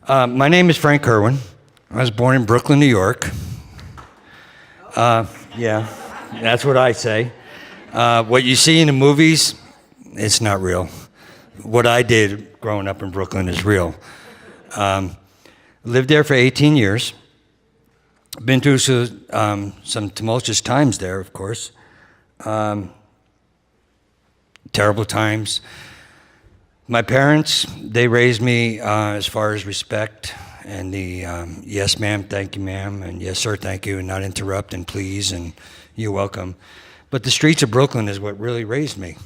My name is Frank Kerwin. I was born in Brooklyn, New York. Yeah, that's what I say. What you see in the movies, it's not real. What I did growing up in Brooklyn is real. Lived there for 18 years. Been through some tumultuous times there, of course. Terrible times. My parents, they raised me as far as respect and the yes ma'am, thank you ma'am, and yes sir, thank you, and not interrupt, and please, and you're welcome. But the streets of Brooklyn is what really raised me.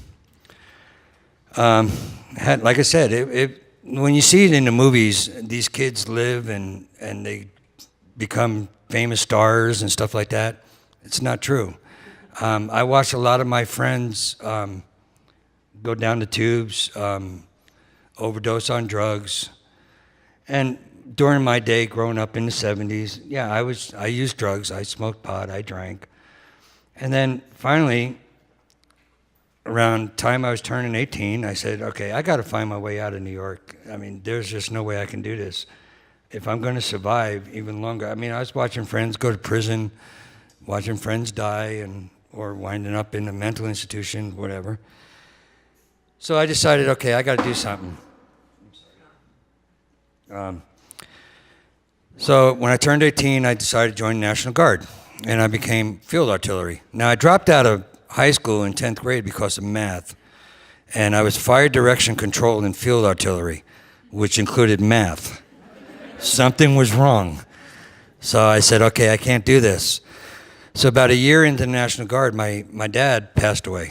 Like I said, when you see it in the movies, these kids live and they become famous stars and stuff like that. It's not true. I watched a lot of my friends go down the tubes, overdose on drugs. And during my day growing up in the 70s, yeah, I used drugs. I smoked pot, I drank. And then finally, around time I was turning 18, I said, okay, I got to find my way out of New York. I mean, there's just no way I can do this. If I'm going to survive even longer. I mean, I was watching friends go to prison, watching friends die, or winding up in a mental institution, whatever. So I decided, okay, I got to do something. So when I turned 18, I decided to join the National Guard, and I became field artillery. Now, I dropped out of high school in 10th grade because of math, and I was fire direction control in field artillery, which included math. Something was wrong. So I said, okay, I can't do this. So about a year into the National Guard, my dad passed away.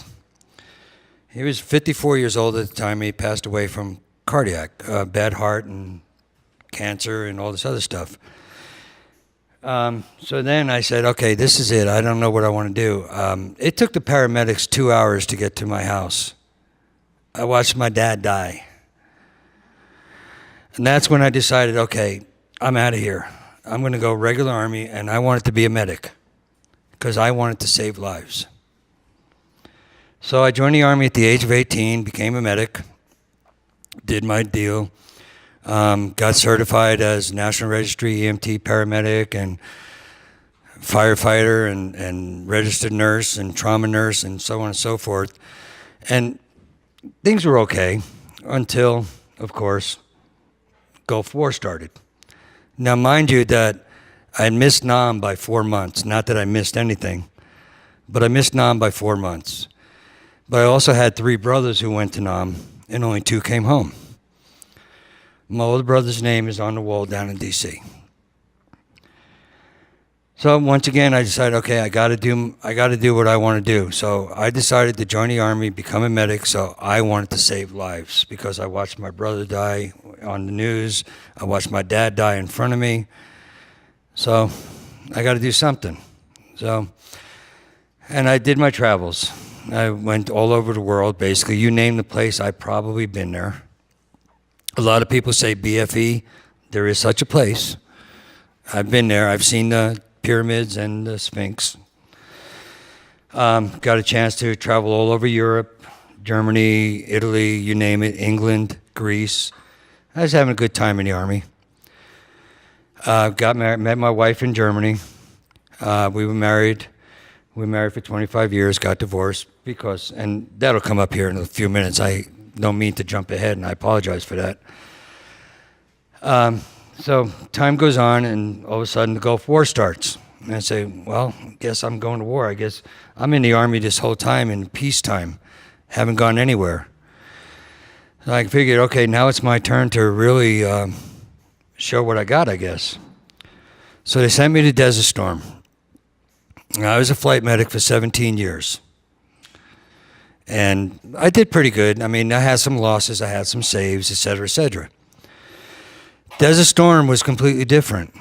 He was 54 years old at the time. He passed away from cardiac, bad heart and cancer and all this other stuff. So then I said, okay, this is it. I don't know what I want to do. It took the paramedics 2 hours to get to my house. I watched my dad die. And that's when I decided, okay, I'm out of here. I'm going to go regular Army, and I wanted to be a medic because I wanted to save lives. So I joined the Army at the age of 18, became a medic, did my deal, got certified as National Registry EMT paramedic and firefighter and registered nurse and trauma nurse and so on and so forth. And things were okay until, of course, Gulf War started. Now, mind you that I missed Nam by 4 months. Not that I missed anything, but I missed Nam by 4 months. But I also had 3 brothers who went to Nam, and only 2 came home. My older brother's name is on the wall down in D.C. So once again, I decided, okay, I got to do what I want to do. So I decided to join the Army, become a medic. So I wanted to save lives because I watched my brother die on the news. I watched my dad die in front of me. So I got to do something. And I did my travels. I went all over the world, basically. You name the place, I've probably been there. A lot of people say BFE. There is such a place. I've been there. I've seen the pyramids and the Sphinx. Got a chance to travel all over Europe, Germany, Italy, you name it, England, Greece. I was having a good time in the Army. Got married, met my wife in Germany. We were married. We were married for 25 years, got divorced because, and that'll come up here in a few minutes. I don't mean to jump ahead, and I apologize for that. So time goes on, and all of a sudden the Gulf War starts. And I say, well, I guess I'm going to war. I guess I'm in the Army this whole time in peacetime. Haven't gone anywhere. So I figured, okay, now it's my turn to really show what I got, I guess. So they sent me to Desert Storm. I was a flight medic for 17 years. And I did pretty good. I mean, I had some losses, I had some saves, et cetera, et cetera. Desert Storm was completely different.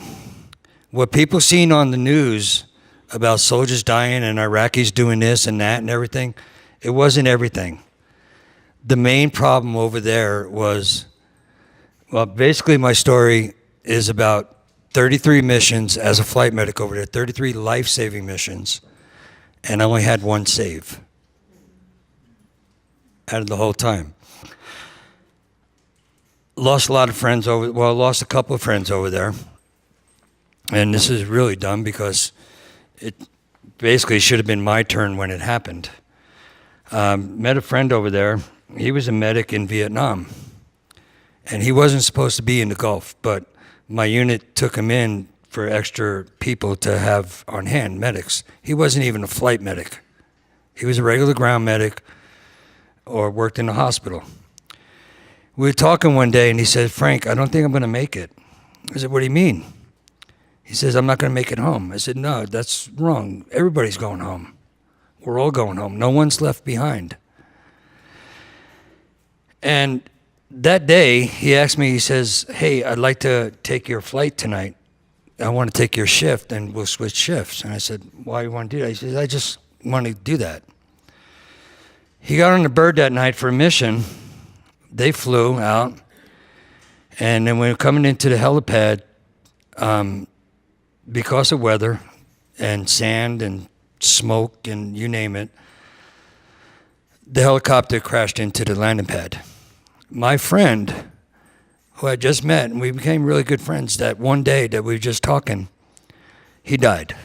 What people seen on the news about soldiers dying and Iraqis doing this and that and everything, it wasn't everything. The main problem over there was, well, basically my story is about 33 missions as a flight medic over there, 33 life-saving missions, and I only had 1 save out of the whole time. lost a lot of friends lost a couple of friends over there. And this is really dumb because it basically should have been my turn when it happened. Met a friend over there. He was a medic in Vietnam. And he wasn't supposed to be in the Gulf, but my unit took him in for extra people to have on hand, medics. He wasn't even a flight medic. He was a regular ground medic or worked in a hospital. We were talking one day and he said, "Frank, I don't think I'm going to make it." I said, "What do you mean?" He says, "I'm not going to make it home." I said, "No, that's wrong. Everybody's going home. We're all going home. No one's left behind." And that day, he asked me, he says, "Hey, I'd like to take your flight tonight. I want to take your shift and we'll switch shifts." And I said, "Why do you want to do that?" He says, "I just want to do that." He got on the bird that night for a mission. They flew out. And then we were coming into the helipad, because of weather and sand and smoke and you name it, the helicopter crashed into the landing pad. My friend, who I just met, and we became really good friends that one day that we were just talking, he died.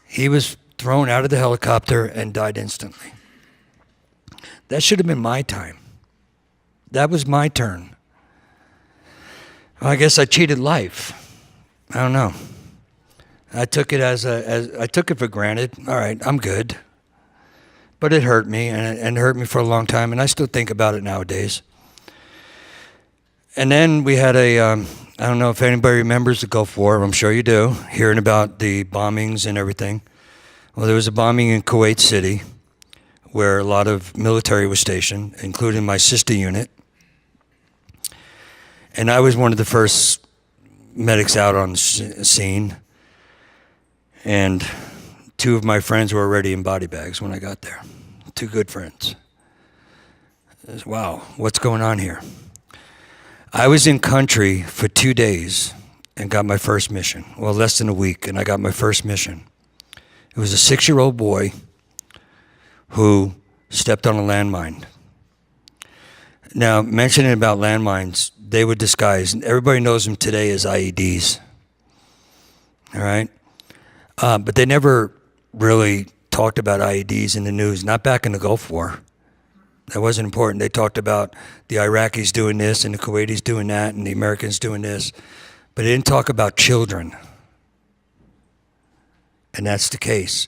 He was thrown out of the helicopter and died instantly. That should have been my time. That was my turn. I guess I cheated life. I don't know. I took it I took it for granted. All right, I'm good. But it hurt me, and it hurt me for a long time, and I still think about it nowadays. And then we had I don't know if anybody remembers the Gulf War. I'm sure you do, hearing about the bombings and everything. Well, there was a bombing in Kuwait City where a lot of military was stationed, including my sister unit. And I was one of the first medics out on the scene. And two of my friends were already in body bags when I got there. Two good friends. I was, wow, what's going on here? I was in country for 2 days and got my first mission. Well, less than a week, and I got my first mission. It was a 6-year-old boy who stepped on a landmine. Now, mentioning about landmines, they were disguised. Everybody knows them today as IEDs. All right? But they never really talked about IEDs in the news, not back in the Gulf War. That wasn't important. They talked about the Iraqis doing this and the Kuwaitis doing that and the Americans doing this. But they didn't talk about children. And that's the case.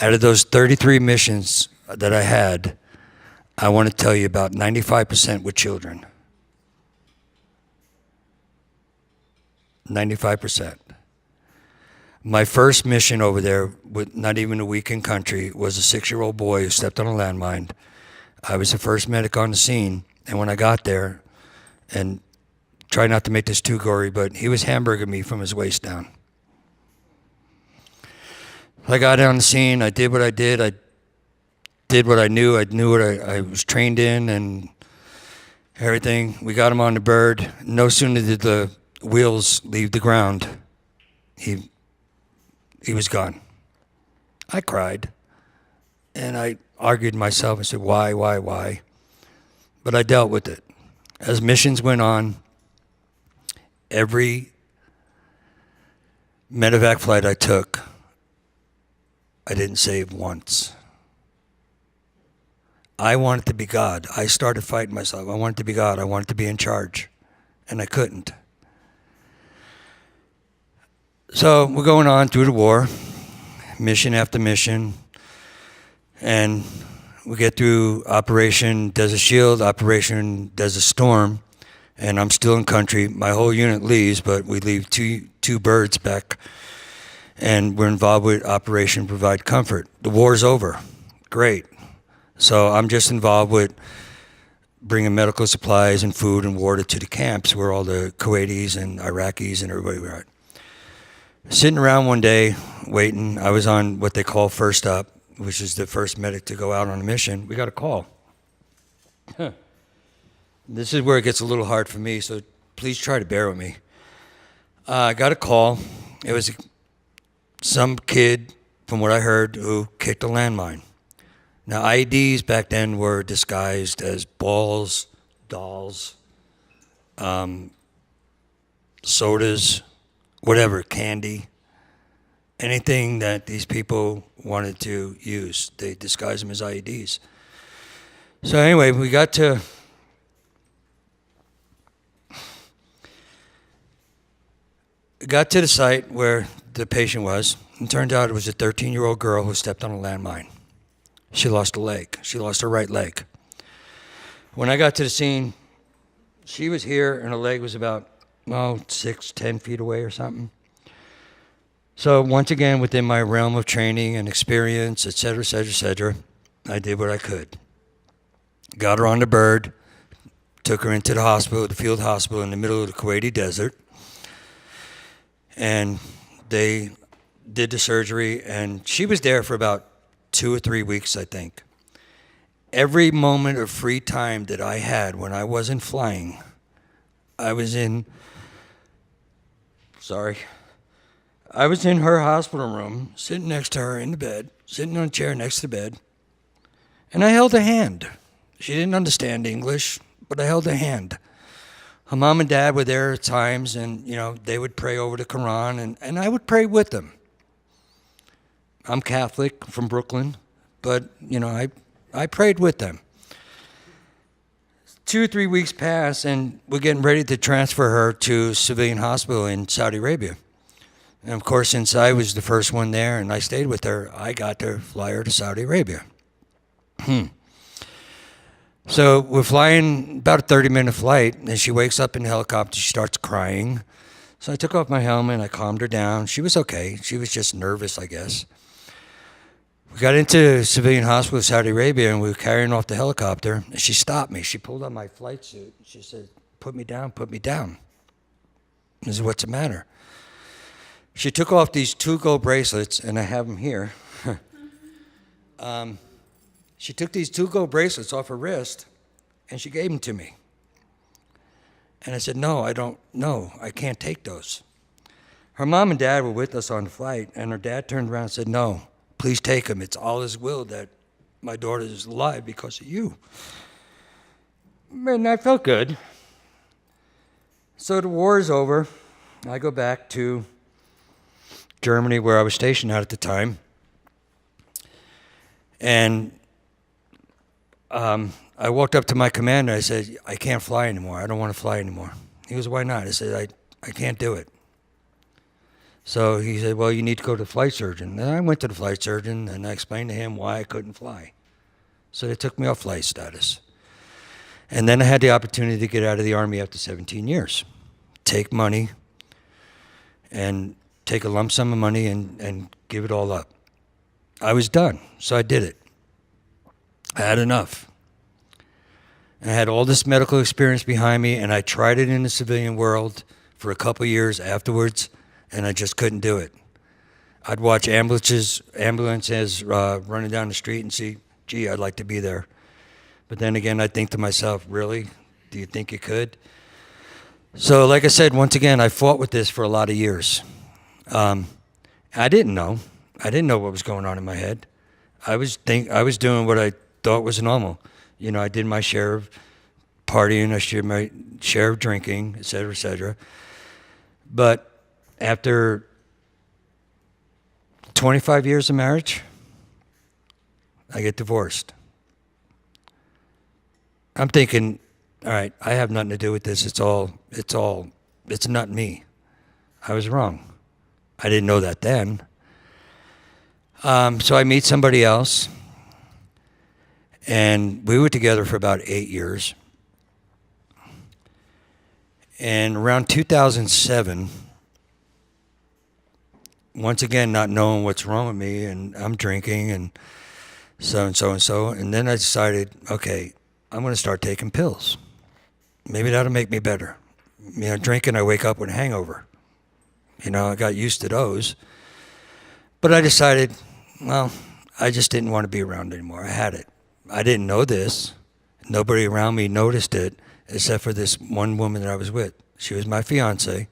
Out of those 33 missions that I had, I want to tell you about 95% with children. 95%. My first mission over there, with not even a week in country, was a 6-year-old boy who stepped on a landmine. I was the first medic on the scene, and when I got there, and try not to make this too gory, but he was hamburgering me from his waist down. I got on the scene, I did what I did, I did what I knew what I was trained in and everything. We got him on the bird. No sooner did the wheels leave the ground, he was gone. I cried, and I argued myself and said, why? But I dealt with it. As missions went on, every medevac flight I took, I didn't save once. I wanted to be God. I started fighting myself. I wanted to be God. I wanted to be in charge, and I couldn't. So we're going on through the war, mission after mission, and we get through Operation Desert Shield, Operation Desert Storm, and I'm still in country. My whole unit leaves, but we leave two birds back, and we're involved with Operation Provide Comfort. The war's over. Great. So I'm just involved with bringing medical supplies and food and water to the camps where all the Kuwaitis and Iraqis and everybody were at. Sitting around one day, waiting, I was on what they call First Up, which is the first medic to go out on a mission. We got a call. This is where it gets a little hard for me, so please try to bear with me. I got a call. It was some kid, from what I heard, who kicked a landmine. Now, IEDs back then were disguised as balls, dolls, sodas, whatever, candy, anything that these people wanted to use. They disguised them as IEDs. So anyway, we got to the site where the patient was, and turned out it was a 13-year-old girl who stepped on a landmine. She lost a leg. She lost her right leg. When I got to the scene, she was here, and her leg was about, 10 feet away or something. So once again, within my realm of training and experience, et cetera, I did what I could. Got her on the bird, took her into the hospital, the field hospital in the middle of the Kuwaiti desert, and they did the surgery, and she was there for about 2 or 3 weeks, I think. Every moment of free time that I had when I wasn't flying, I was in her hospital room, sitting next to her in the bed, sitting on a chair next to the bed, and I held a hand. She didn't understand English, but I held a hand. Her mom and dad were there at times, and they would pray over the Quran, and I would pray with them. I'm Catholic from Brooklyn, but I prayed with them. 2 or 3 weeks passed, and we're getting ready to transfer her to a civilian hospital in Saudi Arabia. And of course, since I was the first one there and I stayed with her, I got to fly her to Saudi Arabia. So we're flying about a 30-minute flight, and she wakes up in the helicopter. She starts crying. So I took off my helmet, and I calmed her down. She was okay. She was just nervous, I guess. We got into civilian hospital in Saudi Arabia, and we were carrying off the helicopter, and she stopped me. She pulled on my flight suit. She said, "Put me down, put me down." I said, "What's the matter?" She took off these 2 gold bracelets, and I have them here. She took these 2 gold bracelets off her wrist, and she gave them to me. And I said, "No, I can't take those." Her mom and dad were with us on the flight, and her dad turned around and said, "No, please take them. It's Allah's will that my daughter is alive because of you." And I felt good. So the war is over. I go back to Germany, where I was stationed at the time. And I walked up to my commander. I said, "I can't fly anymore. I don't want to fly anymore." He goes, "Why not?" I said, I can't do it. So he said, "Well, you need to go to the flight surgeon." And I went to the flight surgeon, and I explained to him why I couldn't fly. So they took me off flight status. And then I had the opportunity to get out of the Army after 17 years. Take money and take a lump sum of money and give it all up. I was done, so I did it. I had enough. And I had all this medical experience behind me, and I tried it in the civilian world for a couple years afterwards, and I just couldn't do it. I'd watch ambulances running down the street and see, gee, I'd like to be there. But then again, I'd think to myself, really? Do you think you could? So like I said, once again, I fought with this for a lot of years. I didn't know. I didn't know what was going on in my head. I was doing what I thought was normal. I did my share of partying, I did my share of drinking, et cetera, et cetera. But after 25 years of marriage, I get divorced. I'm thinking, all right, I have nothing to do with this. It's not me. I was wrong. I didn't know that then. So I meet somebody else, and we were together for about 8 years. And around 2007, once again, not knowing what's wrong with me, and I'm drinking, and so and so and so, and then I decided, okay, I'm going to start taking pills. Maybe that'll make me better. Drinking, I wake up with a hangover. I got used to those. But I decided, well, I just didn't want to be around anymore. I had it. I didn't know this. Nobody around me noticed it except for this one woman that I was with. She was my fiance,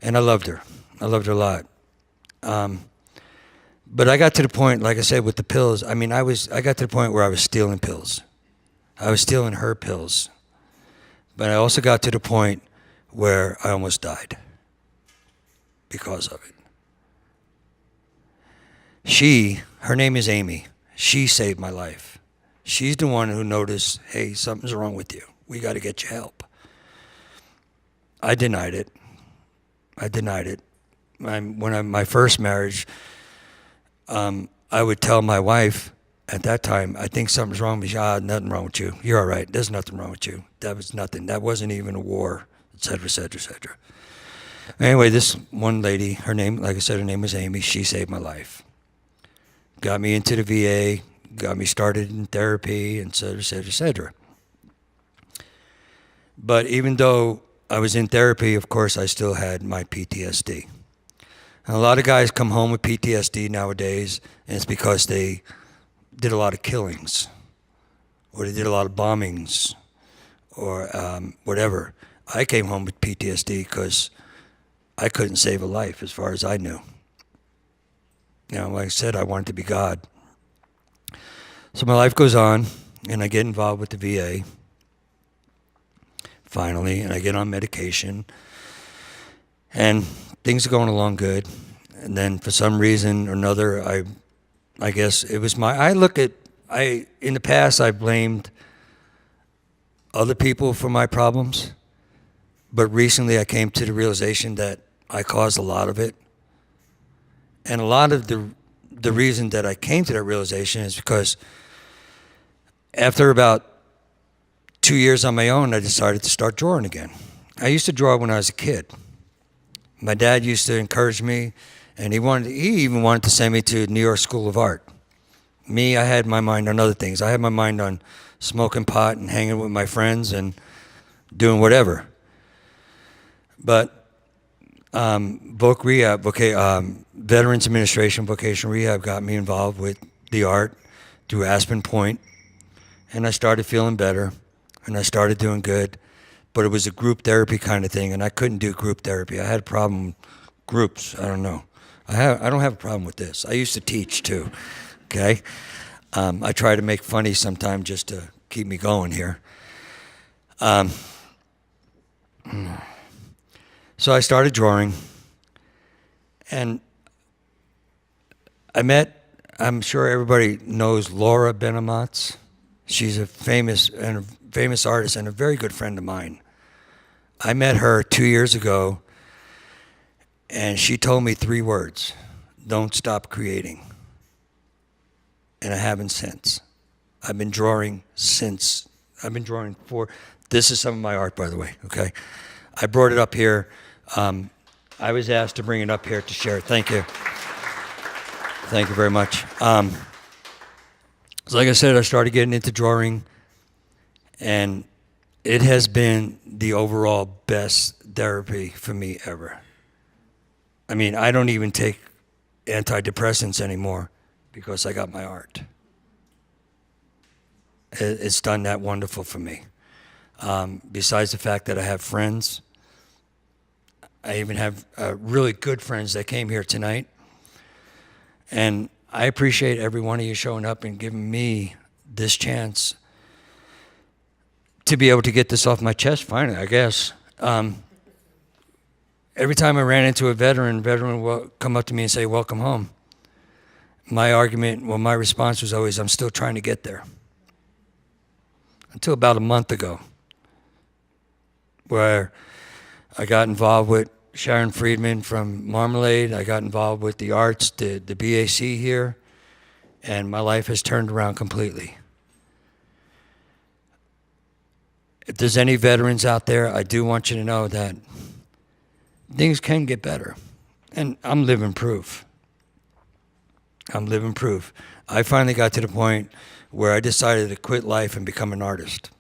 and I loved her. I loved her a lot. But I got to the point, like I said, with the pills. I got to the point where I was stealing pills. I was stealing her pills. But I also got to the point where I almost died because of it. Her name is Amy. She saved my life. She's the one who noticed, hey, something's wrong with you. We got to get you help. I denied it. My first marriage, I would tell my wife at that time, I think something's wrong with you. Nothing wrong with you. You're all right. There's nothing wrong with you. That was nothing. That wasn't even a war, et cetera, et cetera, et cetera. Anyway, this one lady, her name, like I said, her name was Amy. She saved my life. Got me into the VA, got me started in therapy, et cetera, et cetera, et cetera. But even though I was in therapy, of course, I still had my PTSD. And a lot of guys come home with PTSD nowadays, and it's because they did a lot of killings, or they did a lot of bombings, or whatever. I came home with PTSD because I couldn't save a life as far as I knew. You know, like I said, I wanted to be God. So my life goes on, and I get involved with the VA, finally, and I get on medication, and things are going along good. And then for some reason or another, I guess it was in the past, I blamed other people for my problems, but recently I came to the realization that I caused a lot of it. And a lot of the reason that I came to that realization is because after about 2 years on my own, I decided to start drawing again. I used to draw when I was a kid. My dad used to encourage me, and he even wanted to send me to New York School of Art. Me, I had my mind on other things. I had my mind on smoking pot and hanging with my friends and doing whatever. But Veterans Administration Vocational Rehab got me involved with the art through Aspen Point, and I started feeling better, and I started doing good. But it was a group therapy kind of thing, and I couldn't do group therapy. I had a problem with groups. I don't know. I don't have a problem with this. I used to teach too. Okay, I try to make funny sometimes just to keep me going here. So I started drawing, and I'm sure everybody knows Laura Benamatz. She's a famous artist and a very good friend of mine. I met her 2 years ago, and she told me 3 words: don't stop creating. And I haven't since. I've been drawing this is some of my art, by the way, okay? I brought it up here. I was asked to bring it up here to share it. Thank you. Thank you very much. So like I said, I started getting into drawing, and it has been the overall best therapy for me ever. I mean, I don't even take antidepressants anymore because I got my art. It's done that wonderful for me. Besides the fact that I have friends, I even have really good friends that came here tonight. And I appreciate every one of you showing up and giving me this chance to be able to get this off my chest finally, I guess. Every time I ran into a veteran will come up to me and say, welcome home. My response was always, I'm still trying to get there. Until about a month ago, where I got involved with Sharon Friedman from Marmalade. I got involved with the arts, the BAC here, and my life has turned around completely. If there's any veterans out there, I do want you to know that things can get better. And I'm living proof. I finally got to the point where I decided to quit life and become an artist.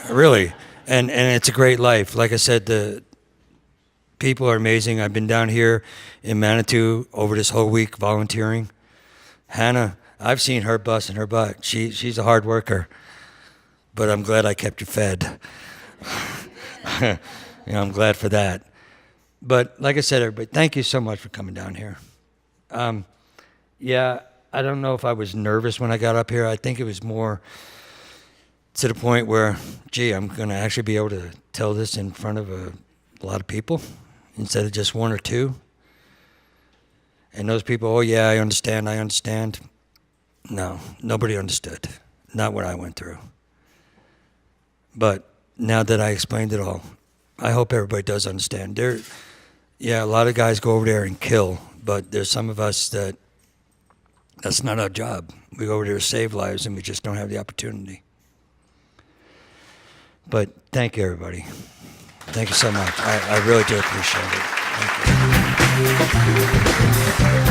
Really. And it's a great life. Like I said, the people are amazing. I've been down here in Manitou over this whole week volunteering. Hannah, I've seen her busting her butt. She's a hard worker. But I'm glad I kept you fed. I'm glad for that. But like I said, everybody, thank you so much for coming down here. I don't know if I was nervous when I got up here. I think it was more to the point where, gee, I'm going to actually be able to tell this in front of a lot of people instead of just one or two. And those people, oh yeah, I understand. No, nobody understood. Not what I went through. But now that I explained it all, I hope everybody does understand. Yeah, a lot of guys go over there and kill, but there's some of us that's not our job. We go over there to save lives, and we just don't have the opportunity. But thank you, everybody. Thank you so much. I really do appreciate it. Thank you.